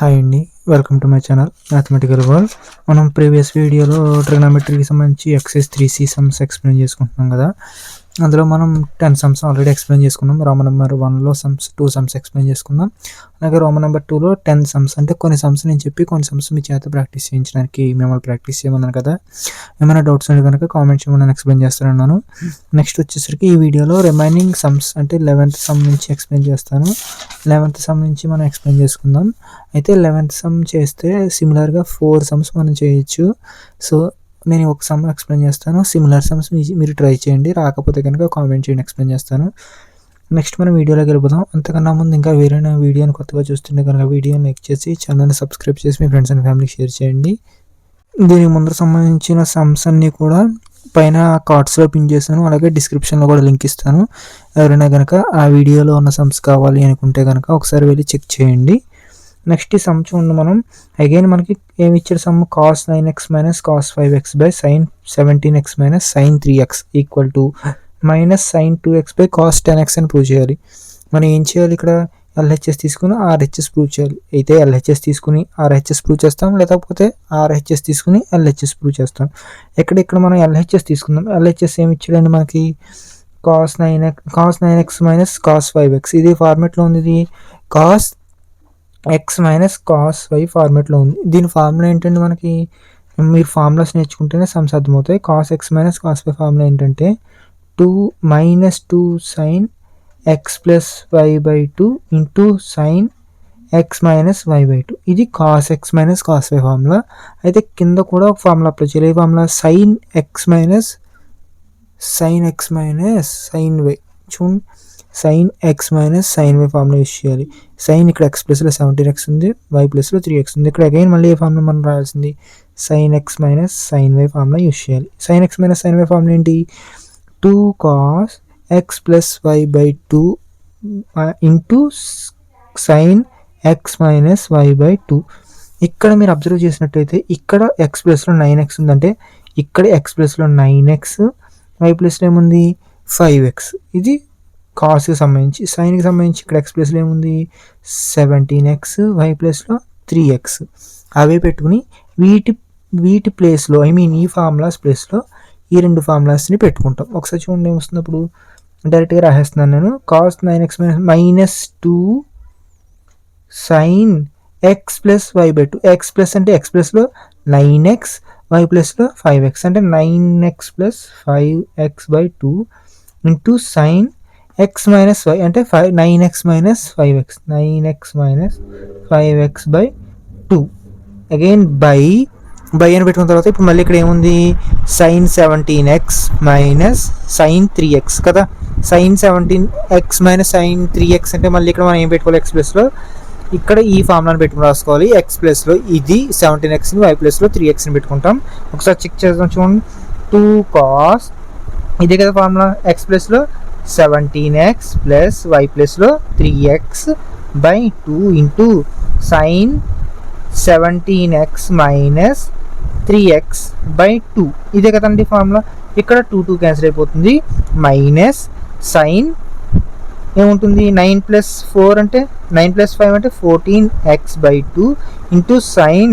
Hi అండి, welcome to my channel mathematical world. మనం previous వీడియోలో ట్రిగ్నోమెట్రీకి సంబంధించి ఎక్సైజ్ 3C సమ్స్ ఎక్స్ప్లెయిన్ చేసుకుంటున్నాం కదా. అందులో మనం 10 సమ్స్ ఆల్రెడీ ఎక్స్ప్లెయిన్ చేసుకున్నాం. రోమన్ నెంబర్ 1లో 2 సమ్స్ ఎక్స్ప్లెయిన్ చేసుకున్నాం. అలాగే రోమన్ నెంబర్ 2లో 10 సమ్స్, అంటే కొన్ని సమ్స్ నేను చెప్పి కొన్ని సమ్స్ మీ చేత ప్రాక్టీస్ చేయించడానికి మిమ్మల్ని ప్రాక్టీస్ చేయమన్నాను కదా. ఏమైనా డౌట్స్ ఉంటే కనుక కామెంట్ చేయమని నేను ఎక్స్ప్లెయిన్ చేస్తాను. నెక్స్ట్ వచ్చేసరికి ఈ వీడియోలో రిమైనింగ్ సమ్స్ అంటే 11th సమ్ నుంచి ఎక్స్ప్లెయిన్ చేస్తాను. 11th సమ్ నుంచి మనం ఎక్స్ప్లెయిన్ చేసుకుందాం. అయితే 11th సమ్ చేస్తే సిమిలర్గా 4 సమ్స్ మనం చేయొచ్చు. సో నేను ఒక సమ్ ఎక్స్ప్లెయిన్ చేస్తాను, సిమిలర్ సమ్స్ మీరు ట్రై చేయండి, రాకపోతే కనుక కామెంట్ చేయండి, ఎక్స్ప్లెయిన్ చేస్తాను. నెక్స్ట్ మనం వీడియోలోకి వెళ్ళిపోదాం. అంతకన్నా ముందు ఇంకా వేరైనా వీడియోని కొత్తగా చూస్తుంటే కనుక వీడియోని లైక్ చేసి ఛానల్ని సబ్స్క్రైబ్ చేసి మీ ఫ్రెండ్స్ అండ్ ఫ్యామిలీకి షేర్ చేయండి. దీనికి ముందర సంబంధించిన సమ్స్ అన్నీ కూడా పైన కార్డ్స్లో పిన్ చేస్తాను, అలాగే డిస్క్రిప్షన్లో కూడా లింక్ ఇస్తాను. ఎవరైనా కనుక ఆ వీడియోలో ఉన్న సమ్స్ కావాలి అనుకుంటే కనుక ఒకసారి వెళ్ళి చెక్ చేయండి. నెక్స్ట్ ఈ సమ్ చూడండి. మనం అగైన్ మనకి ఏమి ఇచ్చారు some, cos 9x minus cos 5x by sin 17x minus sin 3x equal to minus sin 2x by cos 10x అని ప్రూవ్ చేయాలి. మనం ఏం చేయాలి, ఇక్కడ LHS తీసుకుని RHS ప్రూవ్ చేయాలి. అయితే LHS తీసుకుని RHS ప్రూవ్ చేస్తాం, లేకపోతే RHS తీసుకుని LHS ప్రూవ్ చేస్తాం. ఇక్కడ మనం LHS తీసుకుందాం. LHS ఏమి ఇచ్చాడండి మనకి, cos 9x minus cos 5x. ఇది ఫార్మేట్లో ఉంది, ఇది cos x minus cos y ఫార్మేట్లో ఉంది. దీని ఫార్ములా ఏంటంటే మనకి, మీరు ఫార్ములాస్ నేర్చుకుంటేనే సమ్స్ అర్థమవుతాయి. cos x minus cos y formula ఏంటంటే 2 sin x plus y by 2 into sin x minus y by 2. ఇది cos x minus cos y formula. అయితే కింద కూడా ఒక ఫార్ములా అప్లై చేయాలి. ఈ formula sin x minus sin y. చూడండి, sin x minus sin y formula use చేయాలి. sin ఇక్కడ x ప్లస్లో 17x ఉంది, y ప్లస్లో 3x ఉంది. ఇక్కడ అగైన్ మళ్ళీ ఏ ఫార్ములా మనం రాయాల్సింది, sin x minus sin y formula use చేయాలి. sin x minus sin y formula ఏంటి, 2 cos x plus y by 2 into sin x minus y by 2. ఇక్కడ మీరు అబ్జర్వ్ చేసినట్టయితే ఇక్కడ x ప్లస్లో 9x ఉందంటే ఇక్కడ x ప్లస్లో 9x, y ప్లస్లో ఏముంది 5x. ఇది కాస్కి సంబంధించి. సైన్కి సంబంధించి ఇక్కడ x ప్లస్లో ఏముంది 17x, y ప్లస్లో 3x. అవే పెట్టుకుని వీటి ప్లేస్లో, ఈ ఫార్ములాస్ ప్లేస్లో ఈ రెండు ఫార్ములాస్ని పెట్టుకుంటాం. ఒకసారి చూడండి ఏమొస్తుంది. అప్పుడు డైరెక్ట్గా రాసేస్తున్నాను నేను, cos 9x minus 2 sin x plus y by 2. x plus అంటే x ప్లస్లో 9x, y ప్లస్లో 5x, అంటే 9x plus 5x by 2 into sin x minus y అంటే 9x minus 5x, 9x minus 5x by 2. Again by అని పెట్టుకున్న తర్వాత ఇప్పుడు మళ్ళీ ఇక్కడ ఏముంది, sin 17x minus sin 3x కదా. sin 17x minus sin 3x అంటే మళ్ళీ ఇక్కడ మనం ఏం పెట్టుకోవాలి, x ప్లస్లో ఇక్కడ ఈ ఫార్ములాని పెట్టుకుని రాసుకోవాలి. x ప్లస్లో ఇది 17xని, y ప్లస్లో 3xని పెట్టుకుంటాం. ఒకసారి చెక్ చేద్దాం చూడండి. 2 cos ఇదే కదా ఫార్ములా, x ప్లస్లో 17x ప్లస్ y ప్లస్లో 3x by 2 into sin 17x minus 3x by 2. ఇదే కదండి ఫార్ములా. ఇక్కడ 2 క్యాన్సిల్ అయిపోతుంది, మైనస్ sin ఏముంటుంది 9 ప్లస్ 4 అంటే 9 ప్లస్ 5 అంటే 14x by 2 into sin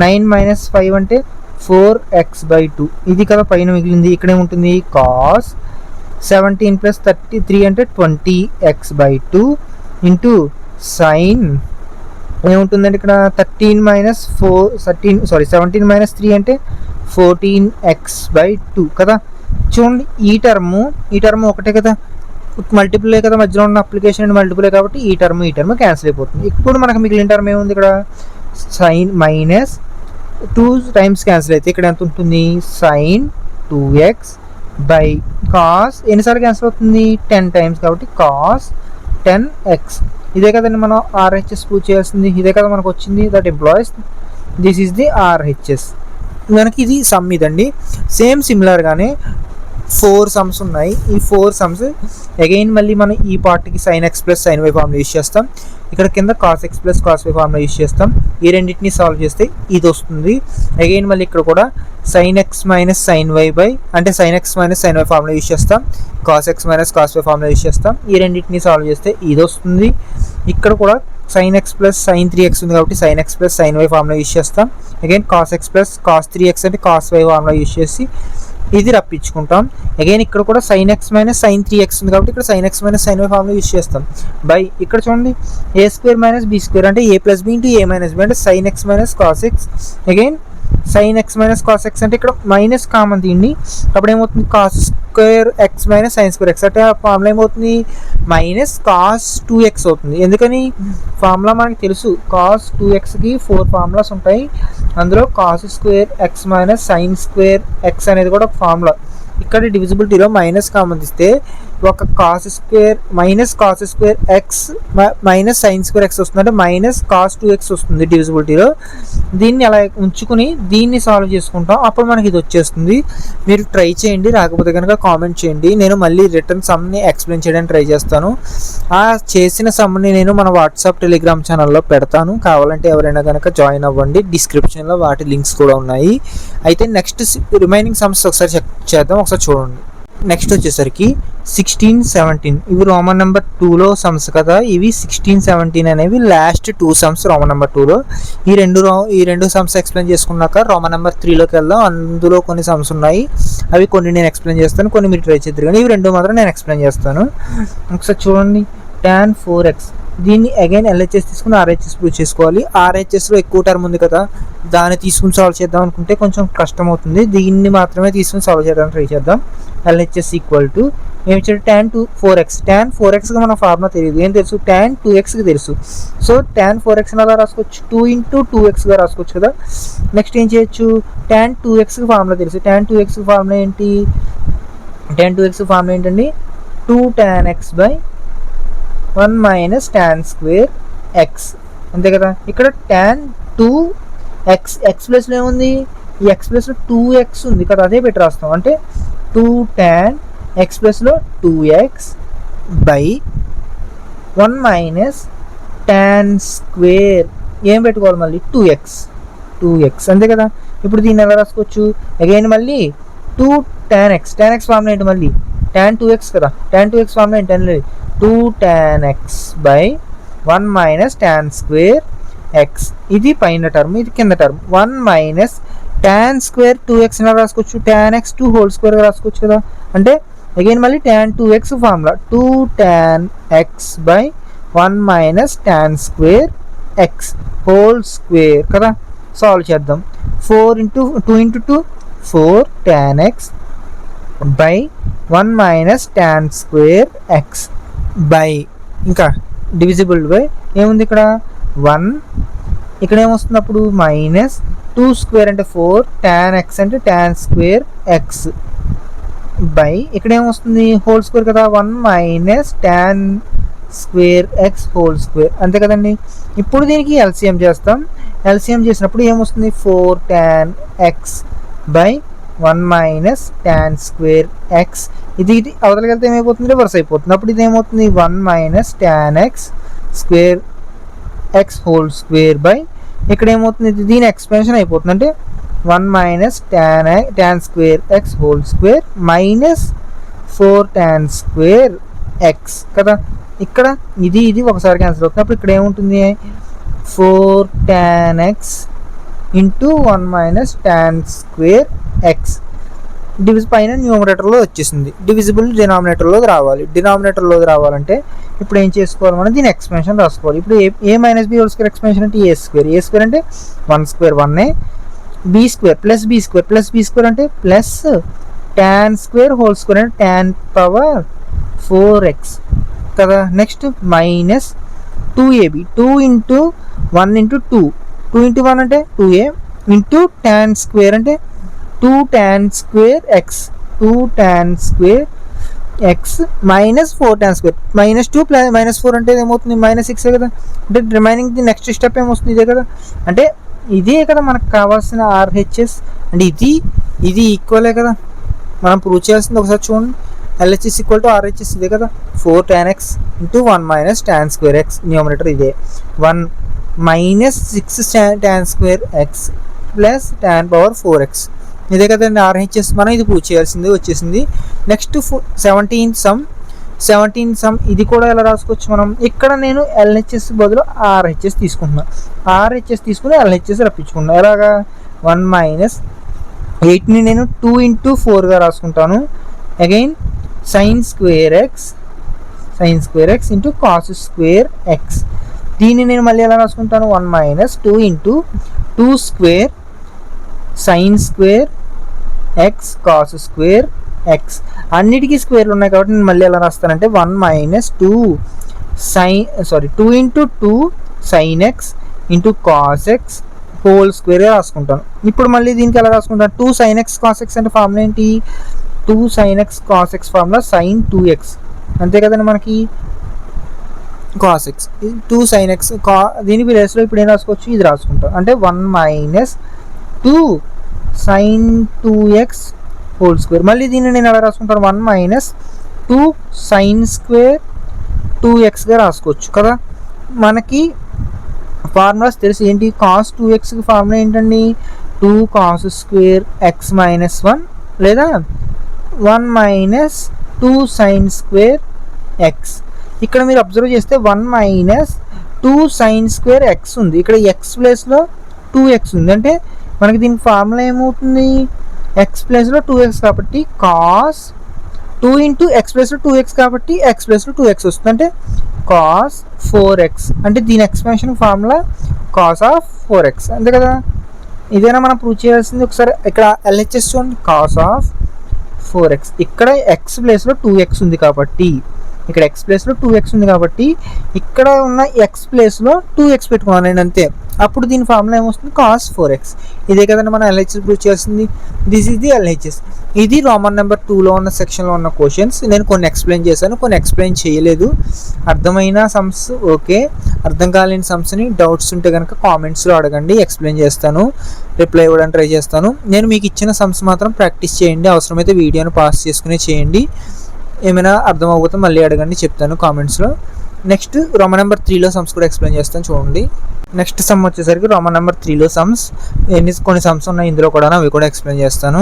9 minus 5 అంటే 4x బై 2. ఇది కదా పైన మిగిలింది. ఇక్కడ ఏముంటుంది, cos 17 ప్లస్ 33 అంటే 20x బై 2 ఇంటూ sin ఏముంటుందంటే ఇక్కడ 17 మైనస్ 3 అంటే 14x బై 2 కదా. చూడండి ఈ టర్మ్ ఒకటే కదా, మల్టిపులే కదా, మధ్యలో ఉన్న అప్లికేషన్ అండ్ మల్టిపులే కాబట్టి ఈ టర్మ్ క్యాన్సిల్ అయిపోతుంది. ఇప్పుడు మనకు మిగిలిన టర్మ్ ఏముంది, ఇక్కడ sin మైనస్ 2 టైమ్స్ క్యాన్సిల్ అయితే ఇక్కడ ఎంత ఉంటుంది, sin 2x బై cos ఎన్నిసార్లు క్యాన్సిల్ అవుతుంది, 10 టైమ్స్ కాబట్టి cos 10x. ఇదే కదండి మనం RHS ప్రూవ్ చేయాల్సింది. ఇదే కదా మనకు వచ్చింది, that employees this is the RHS. మనకి ఇది సమ్ ఇదండి. సేమ్ సిమిలర్గానే 4 సమ్స్ ఉన్నాయి. ఈ 4 సమ్స్ అగైన్ మళ్ళీ మనం ఈ పార్ట్కి sin x plus sin y formula use చేస్తాం. ఇక్కడ కింద cos x plus cos y formula use చేస్తాం. ఈ రెండింటిని సాల్వ్ చేస్తే ఇది వస్తుంది. అగైన్ మళ్ళీ ఇక్కడ కూడా sin x minus sin y by అంటే sin x minus sin y formula use చేస్తాం, cos x minus cos y formula use చేస్తాం. ఈ రెండింటిని సాల్వ్ చేస్తే ఇది వస్తుంది. ఇక్కడ కూడా sin x plus sin 3x ఉంది కాబట్టి sin x plus sin y formula use చేస్తాం. Again cos x plus cos 3x అంటే cos y ఫార్ములా యూజ్ చేసి ఇది రప్పించుకుంటాం. అగైన్ ఇక్కడ కూడా sin x minus sin 3x ఉంది కాబట్టి ఇక్కడ sin x minus sin y formula use చేస్తాం. బై ఇక్కడ చూడండి a square minus b square అంటే a plus b into a minus b అంటే sin x minus cos x. Again sin x minus cos x అంటే ఇక్కడ minus common తీయండి, అప్పుడు ఏమవుతుంది cos square x minus sin square x అంటే ఆ formula ఏమవుతుంది మైనస్ cos 2x అవుతుంది. ఎందుకని ఫార్ములా మనకి తెలుసు cos 2xకి 4 ఫార్ములాస్ ఉంటాయి, అందులో cos square x minus sin square x అనేది కూడా ఒక ఫార్ములా. ఇక్కడ డివిజిబిలిటీలో మైనస్ కామన్ తీస్తే ఒక cos square minus cos square x minus sin square X వస్తుంది, అంటే మైనస్ cos 2x వస్తుంది డివిజిబిలిటీలో. దీన్ని అలా ఉంచుకుని దీన్ని సాల్వ్ చేసుకుంటాం, అప్పుడు మనకి ఇది వచ్చేస్తుంది. మీరు ట్రై చేయండి, రాకపోతే కనుక కామెంట్ చేయండి, నేను మళ్ళీ రిటర్న్ సమ్ని ఎక్స్ప్లెయిన్ చేయడానికి ట్రై చేస్తాను. ఆ చేసిన సమ్ని నేను మన వాట్సాప్ టెలిగ్రామ్ ఛానల్లో పెడతాను, కావాలంటే ఎవరైనా కనుక జాయిన్ అవ్వండి. డిస్క్రిప్షన్లో వాటి లింక్స్ కూడా ఉన్నాయి. అయితే నెక్స్ట్ రిమైనింగ్ సమ్స్ ఒకసారి చెక్ చేద్దాం, ఒకసారి చూడండి. నెక్స్ట్ వచ్చేసరికి 16, 17 ఇవి రోమన్ నెంబర్ 2లో సమ్స్ కదా. ఇవి 16, 17 అనేవి లాస్ట్ 2 సమ్స్ రోమన్ నెంబర్ 2లో. ఈ రెండు సమ్స్ ఎక్స్ప్లెయిన్ చేసుకున్నాక రోమన్ నెంబర్ 3లోకి వెళ్దాం. అందులో కొన్ని సమ్స్ ఉన్నాయి, అవి కొన్ని నేను ఎక్స్ప్లెయిన్ చేస్తాను, కొన్ని మీరు ట్రై చేద్దరు, కానీ ఇవి రెండు మాత్రం నేను ఎక్స్ప్లెయిన్ చేస్తాను. ఒకసారి చూడండి tan 4x, దీన్ని అగైన్ ఎల్హెచ్ఎస్ తీసుకుని ఆర్హెచ్ఎస్ ప్రూవ్ చేసుకోవాలి. ఆర్హెచ్ఎస్లో ఎక్కువ టర్మ్ ఉంది కదా, దాన్ని తీసుకుని సాల్వ్ చేద్దాం అనుకుంటే కొంచెం కష్టం అవుతుంది, దీన్ని మాత్రమే తీసుకుని సాల్వ్ చేయడానికి ట్రై చేద్దాం. ఎల్హెచ్ఎస్ ఈక్వల్ టు ఏమి ఇచ్చాడు tan 4x. tan 4xకి మన ఫార్ములా తెలియదు, ఏం తెలుసు tan 2xకి తెలుసు. సో tan 4xని అలా రాసుకోవచ్చు, 2 ఇంటూ 2xగా రాసుకోవచ్చు కదా. నెక్స్ట్ ఏం చేయొచ్చు, tan 2xకి ఫార్ములా తెలుసు. tan 2xకి ఫార్ములా ఏంటి, tan 2xకి ఫార్ములా ఏంటండి 2 tan x by 1 minus tan square X, అంతే కదా. ఇక్కడ tan 2x ఎక్స్ ప్లస్లో ఏముంది, ఈ ఎక్స్ ప్లస్లో 2x ఉంది కదా, అదే పెట్టి రాస్తాం. అంటే 2 tan x ప్లస్లో 2x by 1 minus tan square ఏం పెట్టుకోవాలి మళ్ళీ 2x అంతే కదా. ఇప్పుడు దీన్ని ఎలా రాసుకోవచ్చు, అగైన్ మళ్ళీ 2 tan x ఫార్ములా ఏంటి, మళ్ళీ tan 2x కదా, tan 2x ఫార్ములా ఏంటి, 2 tan x by 1 minus tan square X. ఇది పైన టర్మ్, ఇది కింద term. 1 minus tan square 2x ఎలా రాసుకోవచ్చు, tan x 2 హోల్ స్క్వేర్గా రాసుకోవచ్చు కదా. అంటే అగైన్ మళ్ళీ tan 2x formula 2 tan x by 1 minus tan square X whole square కదా. సాల్వ్ చేద్దాం. 4 into 2 into 2 4 tan x by 1 minus tan square X by ఇంకా డివిజిబుల్ బై ఏముంది ఇక్కడ 1, ఇక్కడ ఏమొస్తుంది అప్పుడు మైనస్ 2 స్క్వేర్ అంటే 4 tan x అంటే tan స్క్వేర్ ఎక్స్ బై ఇక్కడ ఏమొస్తుంది హోల్ స్క్వేర్ కదా, 1 minus tan square X whole square, అంతే కదండి. ఇప్పుడు దీనికి ఎల్సిఎం చేస్తాం. ఎల్సిఎం చేసినప్పుడు ఏమొస్తుంది 4 tan x by 1 minus tan square X. ఇది అవతలకి వెళ్తే ఏమైపోతుంది, రివర్స్ అయిపోతుంది. అప్పుడు ఇది ఏమవుతుంది 1 minus tan x square X whole square by ఇక్కడ ఏమవుతుంది, దీని ఎక్స్పెన్షన్ అయిపోతుంది. అంటే 1 minus tan square X whole square minus 4 tan square X కదా. ఇక్కడ ఇది ఒకసారి క్యాన్సిల్ అవుతుంది. అప్పుడు ఇక్కడ ఏముంటుంది 4 tan x into 1 minus tan square X. పైన న్యూమరేటర్లో వచ్చేసింది, డివిజిబుల్ డినామినేటర్లోకి రావాలి. డినామినేటర్లోకి రావాలంటే ఇప్పుడు ఏం చేసుకోవాలి, మనం దీని ఎక్స్పెన్షన్ రాసుకోవాలి. ఇప్పుడు a minus b whole square expansion అంటే ఏ స్క్వేర్ అంటే 1 square 1, b square plus b square అంటే plus tan square whole square అంటే tan పవర్ 4x కదా. Next minus 2ab 2 into 1 into 2 into 1 అంటే 2a ఇంటూ tan స్క్వేర్ అంటే 2 tan square x minus 4 tan square minus 2 plus minus 4 అంటే ఏమవుతుంది -6 కదా. అంటే remaining the next step ఏమొస్తుంది, ఇదే కదా. అంటే ఇదే కదా మనకు కావాల్సిన ఆర్హెచ్ఎస్. అంటే ఇది ఈక్వలే కదా, మనం ప్రూవ్ చేయాల్సింది ఒకసారి చూడండి. ఎల్హెచ్ఎస్ ఈక్వల్ టు ఆర్హెచ్ఎస్ ఇదే కదా, 4 tan x into 1 minus tan square X. Numerator ఇదే 1 minus 6 tan square X plus tan power 4x, ఇదే కదండి ఆర్హెచ్ఎస్. మనం ఇది ప్రూవ్ చేయాల్సింది వచ్చేసింది. నెక్స్ట్ 17th సమ్ 17 సమ్ ఇది కూడా ఎలా రాసుకోవచ్చు మనం. ఇక్కడ నేను ఎల్హెచ్ఎస్ బదులు ఆర్హెచ్ఎస్ తీసుకుంటున్నాను. ఆర్హెచ్ఎస్ తీసుకుని ఎల్హెచ్ఎస్ రప్పించుకున్నాను. ఎలాగా 1 మైనస్ 8ని నేను 2 into 4గా రాసుకుంటాను. Again sine square x into cos square x. దీన్ని నేను మళ్ళీ ఎలా రాసుకుంటాను, 1 minus 2 into 2 square sine square x cos square x. అన్నిటికీ స్క్వేర్లు ఉన్నాయి కాబట్టి నేను మళ్ళీ ఎలా రాస్తానంటే 1 minus 2 into 2 sine x into cos x whole స్క్వేర్గా రాసుకుంటాను. ఇప్పుడు మళ్ళీ దీనికి ఎలా రాసుకుంటాను, 2 సైన్ ఎక్స్ కాస్ ఎక్స్ అంటే ఫార్ములా ఏంటి, 2 sine x cos x formula sign 2x అంతే కదండి మనకి. కాస్ ఎక్స్ 2 సైన్ ఎక్స్ దీని ప్లేస్లో ఇప్పుడు ఏం రాసుకోవచ్చు, ఇది రాసుకుంటాం. అంటే 1 minus 2 sign 2x whole square. మళ్ళీ దీన్ని నేను ఎలా రాసుకుంటాను, 1 మైనస్ 2 సైన్ స్క్వేర్ 2xగా రాసుకోవచ్చు కదా. మనకి ఫార్ములాస్ తెలిసి ఏంటి, కాస్ 2xకి ఫార్ములా ఏంటండి, 2 కాస్ స్క్వేర్ ఎక్స్ మైనస్ 1 లేదా 1 మైనస్ 2 సైన్ స్క్వేర్ ఎక్స్. ఇక్కడ మీరు అబ్జర్వ్ చేస్తే 1 మైనస్ 2 సైన్ స్క్వేర్ ఎక్స్ ఉంది, ఇక్కడ ఎక్స్ ప్లేస్లో 2x ఉంది. అంటే మనకి దీనికి ఫార్ములా ఏమవుతుంది, ఎక్స్ ప్లేస్లో 2x కాబట్టి కాస్ 2 ఇంటూ ఎక్స్ ప్లేస్లో 2x కాబట్టి ఎక్స్ ప్లేస్లో 2x వస్తుంది. అంటే కాస్ 4x. అంటే దీని expansion formula cos of 4x అంతే కదా. ఇదేనా మనం ప్రూవ్ చేయాల్సింది. ఒకసారి ఇక్కడ ఎల్హెచ్ఎస్ చూడండి, కాస్ ఆఫ్ 4x. ఇక్కడ ఎక్స్ ప్లేస్లో 2x ఉంది కాబట్టి, ఇక్కడ ఎక్స్ ప్లేస్లో 2x ఉంది కాబట్టి ఇక్కడ ఉన్న ఎక్స్ ప్లేస్లో 2x పెట్టుకున్నాను నేను అంతే. అప్పుడు దీని ఫార్ములా ఏమొస్తుంది, కాస్ 4x. ఇదే కదండి మనం ఎల్హెచ్ఎస్ ప్రూవ్ చేయాల్సింది. This is the LHS. ఇది రోమన్ నెంబర్ 2లో ఉన్న సెక్షన్లో ఉన్న క్వశ్చన్స్. నేను కొన్ని ఎక్స్ప్లెయిన్ చేశాను, కొన్ని ఎక్స్ప్లెయిన్ చేయలేదు. అర్థమైన సమ్స్ ఓకే, అర్థం కాలేని సమ్స్ని డౌట్స్ ఉంటే కనుక కామెంట్స్లో అడగండి, ఎక్స్ప్లెయిన్ చేస్తాను, రిప్లై ఇవ్వడానికి ట్రై చేస్తాను. నేను మీకు ఇచ్చిన సమ్స్ మాత్రం ప్రాక్టీస్ చేయండి, అవసరమైతే వీడియోను పాస్ చేసుకునే చేయండి. ఏమైనా అర్థం అవ్వకపోతే మళ్ళీ అడగండి, చెప్తాను కామెంట్స్లో. నెక్స్ట్ రోమన్ నెంబర్ 3లో సమ్స్ కూడా ఎక్స్ప్లెయిన్ చేస్తాను చూడండి. నెక్స్ట్ సమ్ వచ్చేసరికి రోమన్ నెంబర్ 3లో సమ్స్ కొన్ని సమ్స్ ఉన్నాయి ఇందులో కూడా, అవి కూడా ఎక్స్ప్లెయిన్ చేస్తాను.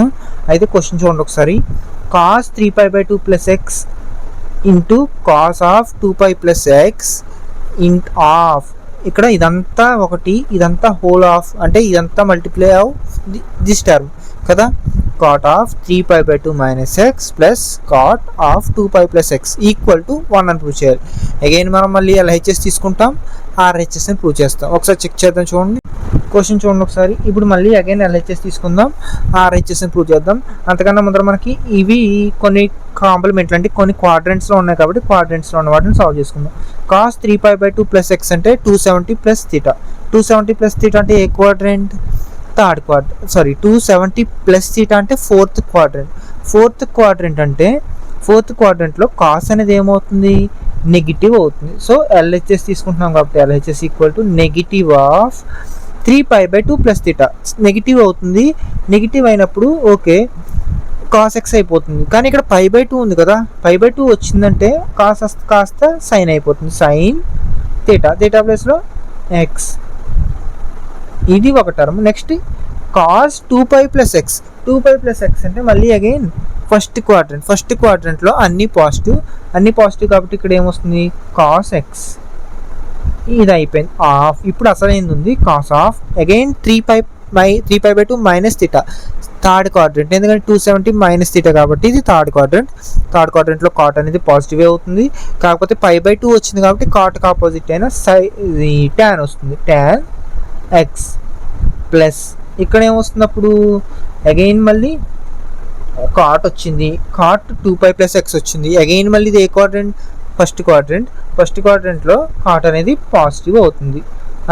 అయితే క్వశ్చన్ చూడండి ఒకసారి. Cos 3π/2 plus x into cos of 2π plus x into of. ఇక్కడ ఇదంతా ఒకటి, ఇదంతా హోల్ ఆఫ్, అంటే ఇదంతా మల్టిప్లై ఆఫ్ దిస్ టర్మ్ కదా. Cot of 3π/2 minus x plus cot of 2π plus x equal to 1 అని ప్రూవ్ చేయాలి. అగైన్ మనం మళ్ళీ ఎల్హెచ్ఎస్ తీసుకుంటాం, ఆర్హెచ్ఎస్ని ప్రూవ్ చేస్తాం. ఒకసారి చెక్ చేద్దాం చూడండి, క్వశ్చన్ చూడండి ఒకసారి. ఇప్పుడు మళ్ళీ అగైన్ ఎల్హెచ్ఎస్ తీసుకుందాం, ఆర్హెచ్ఎస్ని ప్రూవ్ చేద్దాం. అంతకన్నా ముందర మనకి ఇవి కొన్ని కాంప్లిమెంట్లు అంటే కొన్ని క్వాడ్రెంట్స్లో ఉన్నాయి కాబట్టి క్వాడ్రెంట్స్లో ఉన్న వాటిని సాల్వ్ చేసుకుందాం. కాస్ 3π/2 ప్లస్ ఎక్స్ అంటే 270 ప్లస్ థీటా. 270 ప్లస్ థీటా అంటే ఏ quadrant, third quadrant. 270 plus theta అంటే ఫోర్త్ క్వాడ్రెంట్. ఫోర్త్ క్వాడ్రెంట్ అంటే ఫోర్త్ క్వాడ్రెంట్లో కాస్ అనేది ఏమవుతుంది, నెగిటివ్ అవుతుంది. సో ఎల్హెచ్ఎస్ తీసుకుంటున్నాం కాబట్టి LHS equal to negative of 3π/2 plus theta. Negative అవుతుంది, నెగిటివ్ అయినప్పుడు ఓకే కాస్ ఎక్స్ అయిపోతుంది. కానీ ఇక్కడ π/2 ఉంది కదా, π/2 వచ్చిందంటే కాస్త సైన్ అయిపోతుంది, సైన్ థీటా. థీటా ప్లేస్లో ఎక్స్, ఇది ఒక term. Next cos 2π plus x. 2π plus x అంటే మళ్ళీ అగైన్ ఫస్ట్ క్వాడ్రెంట్లో అన్ని పాజిటివ్ కాబట్టి ఇక్కడ ఏమొస్తుంది, కాస్ ఎక్స్. ఇది అయిపోయింది ఆఫ్. ఇప్పుడు అసలైంది ఉంది, cos of again 3π/2 minus theta. Third quadrant, ఎందుకంటే 270 మైనస్ థీటా కాబట్టి ఇది థర్డ్ క్వాడ్రెంట్. థర్డ్ క్వాడ్రెంట్లో కాట్ అనేది పాజిటివ్ అవుతుంది, కాకపోతే π/2 వచ్చింది కాబట్టి కాట్కి ఆపోజిట్ అయిన ట్యాన్ వస్తుంది, ట్యాన్ ఎక్స్ ప్లస్ ఇక్కడ ఏమొస్తుంది అప్పుడు అగైన్ మళ్ళీ కాట్ వచ్చింది, కాట్ 2π ప్లస్ ఎక్స్ వచ్చింది. అగైన్ మళ్ళీ ఇది ఏ క్వాడ్రెంట్, ఫస్ట్ క్వాడ్రెంట్లో కాట్ అనేది పాజిటివ్ అవుతుంది.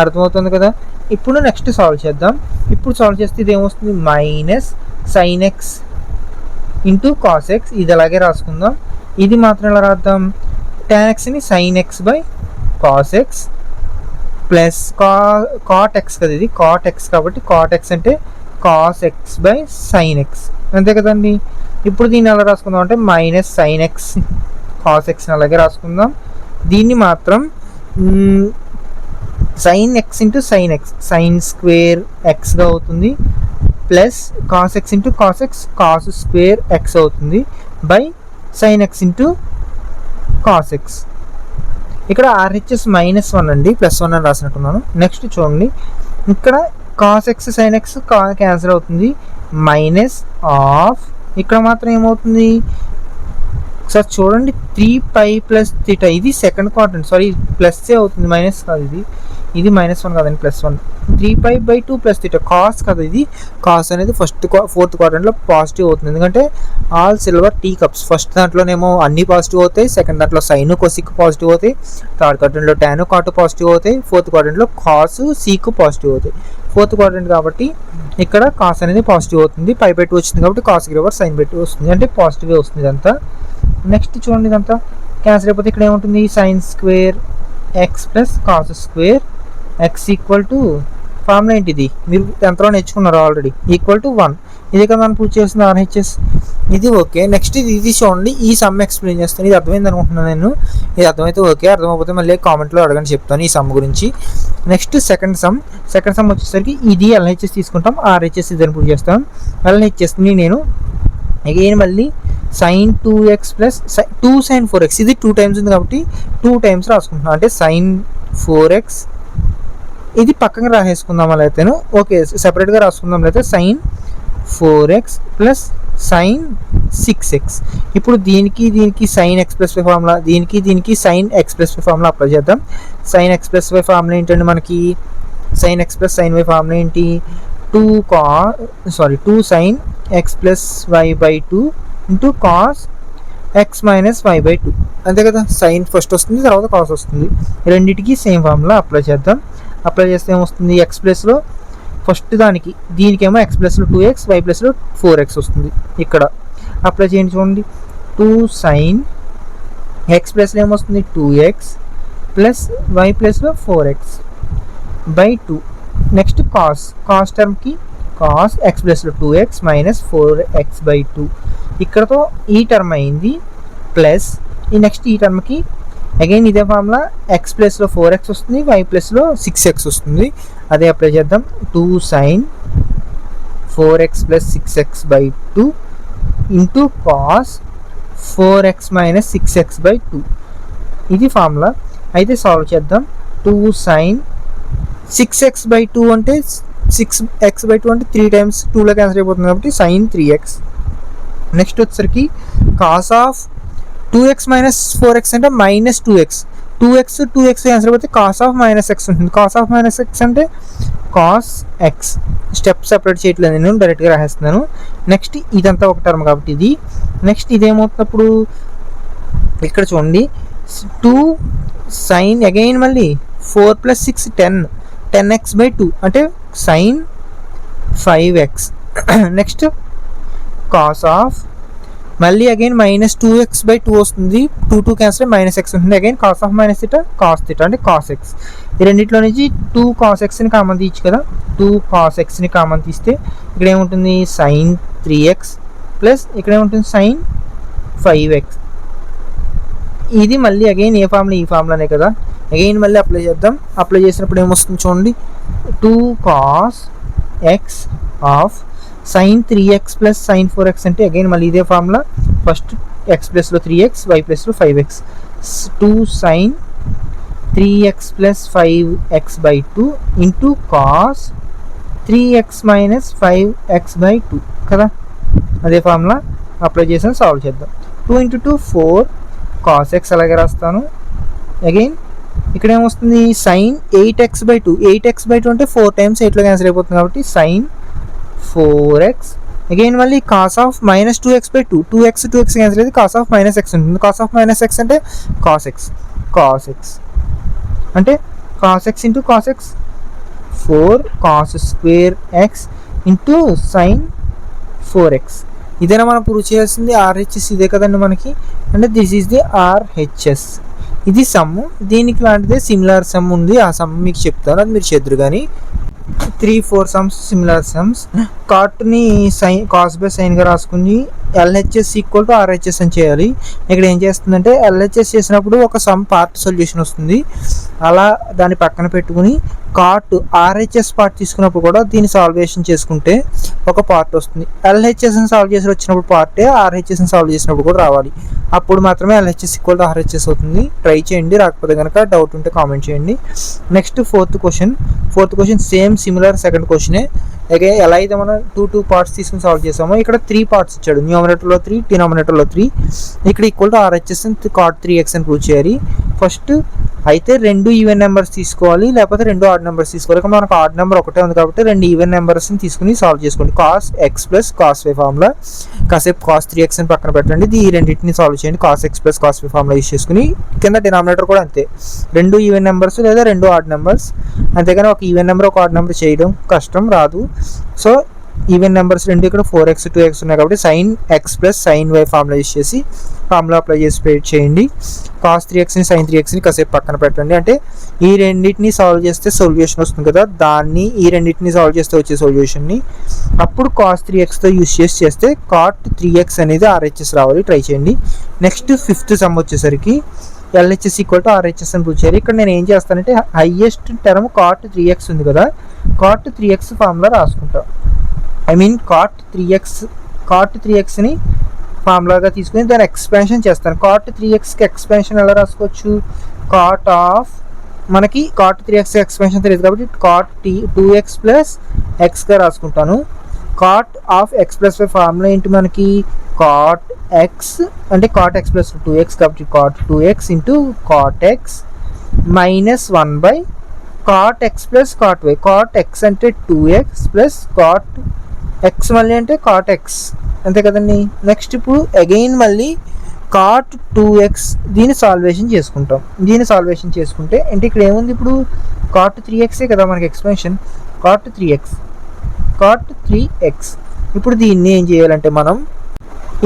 అర్థమవుతుంది కదా. ఇప్పుడు నెక్స్ట్ సాల్వ్ చేద్దాం. ఇప్పుడు సాల్వ్ చేస్తే ఇది ఏమొస్తుంది, minus sine x into cos x. ఇది అలాగే రాసుకుందాం. ఇది మాత్రం ఎలా రాద్దాం, tan ఎక్స్ని sine x by cos x plus cot x కదా, ఇది కాట్ ఎక్స్ కాబట్టి కాట్ ఎక్స్ అంటే cos x by sine x అంతే కదండి. ఇప్పుడు దీన్ని ఎలా రాసుకుందాం అంటే మైనస్ సైన్ ఎక్స్ కాస్ ఎక్స్ని అలాగే రాసుకుందాం. దీన్ని మాత్రం sine x into sine x, sine square ఎక్స్గా అవుతుంది, plus cos x into cos X, cos square X అవుతుంది, by sine x into cos X. ఇక్కడ RHS -1 అండి, +1 అని రాసినట్టున్నాను. నెక్స్ట్ చూడండి, ఇక్కడ cos x sine X cancel అవుతుంది, మైనస్ ఆఫ్ ఇక్కడ మాత్రం ఏమవుతుంది సార్ చూడండి 3π + θ. ఇది సెకండ్ క్వాడ్రంట్, సారీ ప్లస్సే అవుతుంది, మైనస్ కాదు. ఇది -1 కాదండి, +1. 3π/2 + θ కాస్ కదా, ఇది కాస్ అనేది ఫోర్త్ క్వాడ్రంట్లో పాజిటివ్ అవుతుంది, ఎందుకంటే all silver tea cups. First దాంట్లోనేమో అన్ని పాజిటివ్ అవుతాయి, సెకండ్ దాంట్లో సైన్ కొసిక్ పాజిటివ్ అవుతాయి, థర్డ్ క్వాడ్రంట్లో టాన్ కాటు పాజిటివ్ అవుతాయి, ఫోర్త్ క్వాడ్రంట్లో కాస్ సీక్ పాజిటివ్ అవుతాయి. ఫోర్త్ క్వాడ్రంట్ కాబట్టి ఇక్కడ కాస్ అనేది పాజిటివ్ అవుతుంది, π/2 వచ్చింది కాబట్టి కాస్ రివర్స్ sin/2 వస్తుంది, అంటే పాజిటివ్ వస్తుంది ఇదంతా. నెక్స్ట్ చూడండి, ఇదంతా క్యాన్సిల్ అయిపోతే ఇక్కడ ఏముంటుంది, sin² x + cos² x = formula ఏంటిది మీరు ఎంతలో నేర్చుకున్నారు ఆల్రెడీ, =1. ఇది కదా మనం ప్రూవ్ చేస్తుంది RHS. ఇది ఓకే. నెక్స్ట్ ఇది చూడండి, ఈ సమ్ ఎక్స్ప్లెయిన్ చేస్తాను. ఇది అర్థమైంది అనుకుంటున్నాను నేను. ఇది అర్థమైతే ఓకే, అర్థమైపోతే మళ్ళీ కామెంట్లో అడగని చెప్తాను ఈ సమ్ గురించి. నెక్స్ట్ సెకండ్ సమ్ వచ్చేసరికి ఇది LHS తీసుకుంటాం, RHS ఇదని ప్రూవ్ చేస్తాం. LHSని నేను అగైన్ మళ్ళీ sin 2x + 2 sin 4x, ఇది 2 టైమ్స్ ఉంది కాబట్టి 2 టైమ్స్ రాసుకుంటున్నాం, అంటే sin 4x. ఇది పక్కన రాసేసుకుందాం అలా అయితేను, ఓకే సెపరేట్గా రాసుకుందాం అయితే sin 4x + sin 6x. ఇప్పుడు దీనికి sin x+y ఫార్ములా, దీనికి sin x+y ఫార్ములా అప్లై చేద్దాం. sin x+y ఫార్ములా ఏంటంటే మనకి sin x + sin y formula ఏంటి, 2 sin x + y/2 × cos x - y/2, అంతే కదా. సైన్ ఫస్ట్ వస్తుంది, తర్వాత కాస్ వస్తుంది. రెండింటికి సేమ్ ఫార్ములా అప్లై చేద్దాం. అప్లై చేస్తే ఏమొస్తుంది, ఎక్స్ ప్లస్లో first దీనికేమో x + 2x, y + 4x వస్తుంది. ఇక్కడ అప్లై చేయండి చూడండి, 2 sin x + ఏమొస్తుంది 2x + y + 4x/2. Next cos టర్మ్కి cos x + 2x - 4x/2. ఇక్కడతో ఈ టర్మ్ అయింది, ప్లస్ ఈ నెక్స్ట్ ఈ టర్మ్కి అగైన్ ఇదే ఫార్ములా, x + 4x వస్తుంది, y + 6x వస్తుంది. అదే అప్లై చేద్దాం, 2 sin 4x + 6x/2 × cos 4x - 6x/2. ఇది ఫార్ములా. అయితే సాల్వ్ చేద్దాం. 2 sin 6x/2 అంటే 6x/2 అంటే 3 టైమ్స్ 2లో క్యాన్సిల్ అయిపోతుంది కాబట్టి sin 3x. నెక్స్ట్ వచ్చేసరికి cos ఆఫ్ 2x - 4x అంటే -2x. 2x క్యాన్సిల్ అయిపోతే cos ఆఫ్ -x ఉంటుంది. cos ఆఫ్ -x అంటే cos x. స్టెప్ సెపరేట్ చేయట్లేదు, నేను డైరెక్ట్గా రాసేస్తున్నాను. నెక్స్ట్ ఇదంతా ఒక టర్మ్ కాబట్టి ఇది. నెక్స్ట్ ఇదేమవుతున్నప్పుడు ఇక్కడ చూడండి, 2 sin అగైన్ మళ్ళీ 4 + 6 10x/2 అంటే sin 5x. Next cos of మళ్ళీ అగైన్ -2x/2 వస్తుంది, 2 క్యాన్సిల్ -x ఉంటుంది. అగైన్ cos ఆఫ్ -θ cos θ అంటే cos x. ఈ రెండింటిలో నుంచి 2 cos xని కామన్ తీయచ్చు కదా, 2 cos xని కామన్ తీస్తే ఇక్కడ ఏముంటుంది sin 3x ప్లస్ ఇక్కడ ఏముంటుంది sin 5x. ఇది మళ్ళీ అగైన్ ఏ ఫార్ములా, ఈ ఫార్ములానే కదా. అగైన్ మళ్ళీ అప్లై చేద్దాం. అప్లై చేసినప్పుడు ఏమొస్తుంది చూడండి, 2 cos x of sin 3x + sin 4x అంటే అగైన్ మళ్ళీ ఇదే formula, first x + 3x, y + 5x. 2 sin 3x + 5x/2 × cos 3x - 5x/2 కదా. అదే ఫార్ములా అప్లై చేసి సాల్వ్ చేద్దాం. 2 × 2 4 cos x అలాగే రాస్తాను. అగైన్ ఇక్కడ ఏమొస్తుంది sin 8x/2. 8x/2 అంటే 4 టైమ్స్ 8లో క్యాన్సిల్ అయిపోతుంది కాబట్టి sin 4x. అగైన్ మళ్ళీ cos of -2x/2. 2x cancel అయితే cos ఆఫ్ -x ఉంటుంది. cos ఆఫ్ -x అంటే cos x అంటే cos x × cos x, 4 cos² x × sin 4x. ఇదేనా మనం ప్రూవ్ చేయాల్సింది RHS, ఇదే కదండి మనకి. అంటే దిస్ ఈజ్ ది RHS. ఇది సమ్, దీనికి లాంటిదే సిమిలర్ సమ్ ఉంది, ఆ సమ్ మీకు చెప్తాను, అది మీరు చేద్దరు. కానీ 3-4 సమ్స్ సిమిలర్ సమ్స్. కాట్ని cos/sin గా రాసుకుని LHS = RHS అని చేయాలి. ఇక్కడ ఏం చేస్తుందంటే LHS చేసినప్పుడు ఒక సమ్ పార్ట్ సొల్యూషన్ వస్తుంది, అలా దాన్ని పక్కన పెట్టుకుని కాట్ ఆర్హెచ్ఎస్ పార్ట్ తీసుకున్నప్పుడు కూడా దీన్ని సాల్వేషన్ చేసుకుంటే ఒక పార్ట్ వస్తుంది. ఎల్హెచ్ఎస్ని సాల్వ్ చేసి వచ్చినప్పుడు పార్టే ఆర్హెచ్ఎస్ని సాల్వ్ చేసినప్పుడు కూడా రావాలి. అప్పుడు మాత్రమే ఎల్హెచ్ఎస్ ఈక్వల్ టు ఆర్హెచ్ఎస్ అవుతుంది. ట్రై చేయండి, రాకపోతే కనుక డౌట్ ఉంటే కామెంట్ చేయండి. Next fourth question same similar second క్వశ్చనే. అలాగే ఎలా అయితే మనం టూ పార్ట్స్ తీసుకుని సాల్వ్ చేసామో ఇక్కడ 3 పార్ట్స్ ఇచ్చాడు. న్యూమరేటర్లో 3, డినామినేటర్లో 3. ఇక్కడ equal to RHS cot 3x అని ప్రూవ్ చేయాలి. ఫస్ట్ అయితే 2 ఈవెన్ నెంబర్స్ తీసుకోవాలి, లేకపోతే 2 ఆడ్ నెంబర్స్ తీసుకోవాలి. మనకు ఆడ్ నెంబర్ ఒకటే ఉంది కాబట్టి 2 ఈవెన్ నెంబర్స్ని తీసుకుని సాల్వ్ చేసుకోండి. Cos x plus cos y formula, కాసేపు కాస్ 3x అని పక్కన పెట్టండి. ఈ రెండింటిని సాల్వ్ చేయండి. Cos x plus cos y formula use చేసుకుని కింద డినామినేటర్ కూడా అంతే, 2 ఈవెన్ నెంబర్స్ లేదా 2 ఆడ్ నెంబర్స్. అంతేగాని ఒక ఈవెన్ నెంబర్ ఒక ఆడ్ నెంబర్ చేయడం కష్టం, రాదు. సో ఈవెన్ నెంబర్స్ 2 ఇక్కడ 4x 2x ఉన్నాయి కాబట్టి sine x plus sine y formula use చేసి ఫార్ములా అప్లై చేసి పేట్ చేయండి. కాస్ 3xని సైన్ 3xని కాసేపు పక్కన పెట్టండి. అంటే ఈ రెండింటిని సాల్వ్ చేస్తే సొల్యూషన్ వస్తుంది కదా, దాన్ని ఈ రెండింటిని సాల్వ్ చేస్తే వచ్చే సొల్యూషన్ని అప్పుడు కాస్ 3xతో యూస్ చేస్తే కాట్ 3x అనేది ఆర్హెచ్ఎస్ రావాలి. ట్రై చేయండి. నెక్స్ట్ ఫిఫ్త్ సమ్ వచ్చేసరికి ఎల్హెచ్ఎస్ ఈక్వల్ టు ఆర్హెచ్ఎస్ అని ప్రూవ్ చేయాలి. ఇక్కడ నేను ఏం చేస్తానంటే హైయెస్ట్ టర్మ్ కాట్ 3x ఉంది కదా, కాట్ 3x ఫార్ములా రాసుకుంటా. కాట్ 3xని ఫార్ములాగా తీసుకుని దాన్ని ఎక్స్పాన్షన్ చేస్తాను. కాట్ 3xకి ఎక్స్పాన్షన్ ఎలా రాసుకోవచ్చు? కాట్ ఆఫ్ మనకి కాట్ 3x ఎక్స్పాన్షన్ తెలియదు కాబట్టి కాట్ 2x ప్లస్ ఎక్స్గా రాసుకుంటాను. Cot of x plus y formula ఏంటి మనకి? కాట్ ఎక్స్ అంటే కాట్ ఎక్స్ ప్లస్ 2x కాబట్టి cot 2x into cot x minus 1 by cot x plus cot y. Cot x అంటే 2x plus cot X మళ్ళీ అంటే cot x, అంతే కదండి. Next ఇప్పుడు అగైన్ మళ్ళీ కాట్ 2x దీన్ని సాల్వేషన్ చేసుకుంటాం. దీన్ని సాల్వేషన్ చేసుకుంటే అంటే ఇక్కడ ఏముంది? ఇప్పుడు కాట్ 3xే కదా మనకి ఎక్స్పాన్షన్, కాట్ 3x. ఇప్పుడు దీన్ని ఏం చేయాలంటే మనం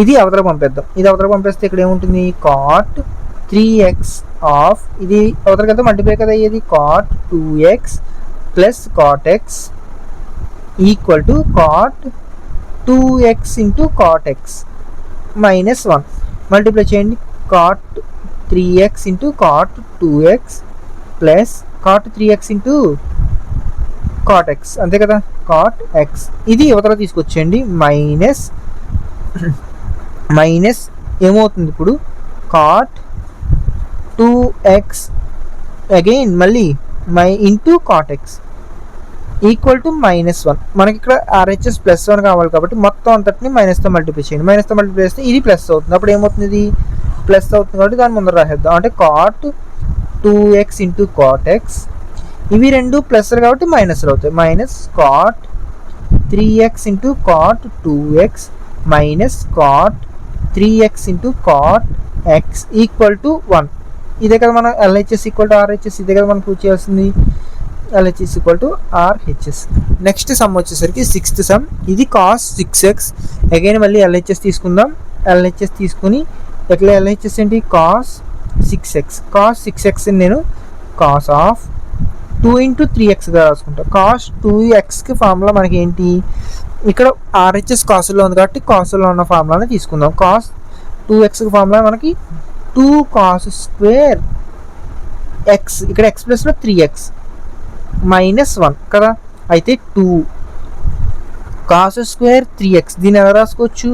ఇది అవతల పంపేద్దాం. ఇది అవతల పంపేస్తే ఇక్కడ ఏముంటుంది? కాట్ 3x ఆఫ్ ఇది అవతల కదా మల్టిప్లై కదా అయ్యేది, cot 2x plus cot x equal to cot 2x into cot x minus 1. Multiply చేయండి. Cot 3x into cot 2x plus cot 3x into cot x, అంతే కదా, కాట్ ఎక్స్. ఇది యువతలో తీసుకొచ్చేయండి. మైనస్ ఏమవుతుంది ఇప్పుడు? కాట్ 2x అగైన్ మళ్ళీ into cot x equal to -1. మనకి ఇక్కడ ఆర్హెచ్ఎస్ +1 కావాలి కాబట్టి మొత్తం అంతటిని మైనస్తో మల్టిప్లై చేయండి. మైనస్తో మల్టిప్లై చేస్తే ఇది ప్లస్ అవుతుంది. అప్పుడు ఏమవుతుంది? ఇది ప్లస్ అవుతుంది కాబట్టి దాని ముందర రాసేద్దాం. అంటే cot 2x into cot X, ఇవి రెండు ప్లస్లు కాబట్టి మైనస్లు అవుతాయి. Minus cot 3x into cot 2x minus cot 3x into cot x equal to 1. ఇదే కదా మనం ఎల్హెచ్ఎస్ ఈక్వల్ టు ఆర్హెచ్ఎస్, ఇదే కదా మనం ప్రూవ్ చేయాల్సింది. LHS equal to RHS. Next some వచ్చేసరికి సిక్స్త్ సమ్. ఇది కాస్ 6x. అగైన్ మళ్ళీ LHS తీసుకుందాం. LHS తీసుకుని ఎట్లా LHS ఏంటి? Cos 6x. కాస్ 6x నేను కాస్ ఆఫ్ 2 ఇంటూ 3xగా రాసుకుంటాం. కాస్ 2xకి ఫార్ములా మనకి ఏంటి? ఇక్కడ RHS కాసుల్లో ఉంది కాబట్టి కాసుల్లో ఉన్న ఫార్ములాని తీసుకుందాం. కాస్ 2xకి ఫార్ములా మనకి 2 కాస్ స్క్వేర్ ఎక్స్, ఇక్కడ ఎక్స్ ప్లస్లో 3x మైనస్ 1 కదా. అయితే 2 కాస్ స్క్వేర్ 3x, దీన్ని ఎలా రాసుకోవచ్చు?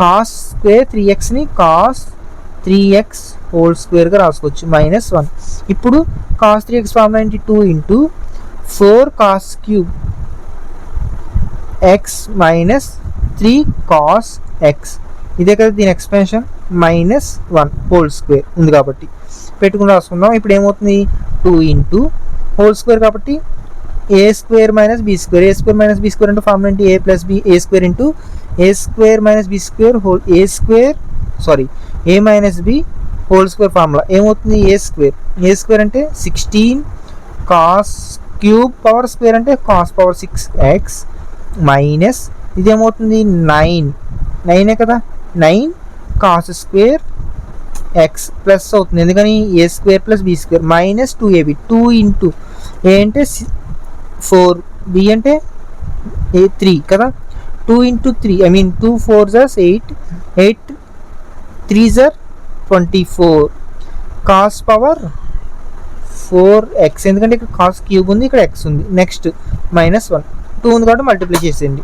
కాస్ స్క్వేర్ 3xని కాస్ 3x హోల్ స్క్వేర్గా రాసుకోవచ్చు మైనస్ 1. ఇప్పుడు కాస్ 3x ఫార్ములా ఏంటి? 2 into 4 cos cube x minus 3 cos x, ఇదే కదా దీని ఎక్స్పెన్షన్. -1 హోల్ స్క్వేర్ ఉంది కాబట్టి పెట్టుకుని రాసుకుందాం. ఇప్పుడు ఏమవుతుంది? 2 ఇంటూ హోల్ స్క్వేర్ కాబట్టి a square minus b square. A square minus b square అంటే ఫార్ములా ఏంటి? A plus b a square into a square minus b square whole a minus b whole square formula ఏమవుతుంది? A square అంటే 16 cos cube power square అంటే cos power 6x minus ఇది ఏమవుతుంది? 9 కదా, 9 cos square X plus అవుతుంది. ఎందుకని? A square plus b square minus 2ab. 2 into a అంటే 4, B అంటే 3 కదా. 2 ఇంటూ 3 2 4 8, 8 3 24 కాస్ పవర్ 4x, ఎందుకంటే ఇక్కడ కాస్ క్యూబ్ ఉంది, ఇక్కడ x ఉంది. నెక్స్ట్ -1, 2 ఉంది కాబట్టి మల్టిప్లై చేసేయండి.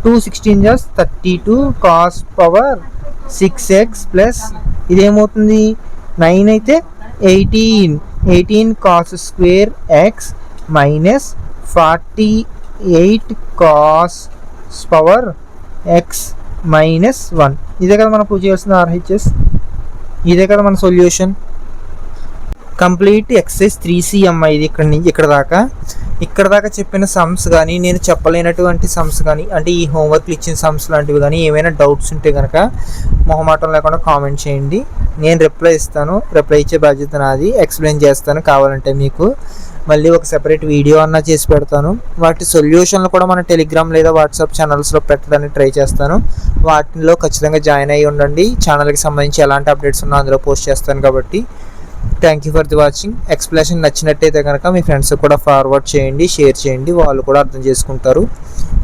2 16 just 32 cos power 6x plus ఇదేమవుతుంది 9 అయితే 18 cos square x minus 48 cos power x minus 1. ఇదే కదా మనం ప్రూవ్ చేయాల్సిన RHS, ఇదే కదా మన సొల్యూషన్. కంప్లీట్ ఎక్సైజ్ 3C అమ్మాయి. ఇది ఇక్కడ నుంచి ఇక్కడ దాకా చెప్పిన సమ్స్ కానీ, నేను చెప్పలేనటువంటి సమ్స్ కానీ, అంటే ఈ హోంవర్క్లు ఇచ్చిన సమ్స్ లాంటివి కానీ ఏమైనా డౌట్స్ ఉంటే కనుక మొహమాటం లేకుండా కామెంట్ చేయండి. నేను రిప్లై ఇస్తాను. రిప్లై ఇచ్చే బాధ్యత నాది. ఎక్స్ప్లెయిన్ చేస్తాను. కావాలంటే మీకు మళ్ళీ ఒక సెపరేట్ వీడియో అన్నా చేసి పెడతాను. వాటి సొల్యూషన్లు కూడా మన టెలిగ్రామ్ లేదా వాట్సాప్ ఛానల్స్లో పెట్టడానికి ట్రై చేస్తాను. వాటిలో ఖచ్చితంగా జాయిన్ అయ్యి ఉండండి. ఛానల్కి సంబంధించి ఎలాంటి అప్డేట్స్ ఉన్నా అందులో పోస్ట్ చేస్తాను. కాబట్టి thank you for the watching. Explanation నచ్చినట్టయితే కనుక మీ ఫ్రెండ్స్ కూడా ఫార్వర్డ్ చేయండి, షేర్ చేయండి. వాళ్ళు కూడా అర్థం చేసుకుంటారు.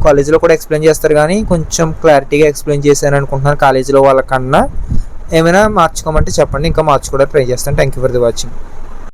కాలేజీలో కూడా ఎక్స్ప్లెయిన్ చేస్తారు, కానీ కొంచెం క్లారిటీగా ఎక్స్ప్లెయిన్ చేశాను అనుకుంటున్నాను. కాలేజీలో వాళ్ళకన్నా ఏమైనా మార్చుకోమంటే చెప్పండి, ఇంకా మార్చుకోవడానికి ట్రై చేస్తాను. Thank you for the watching.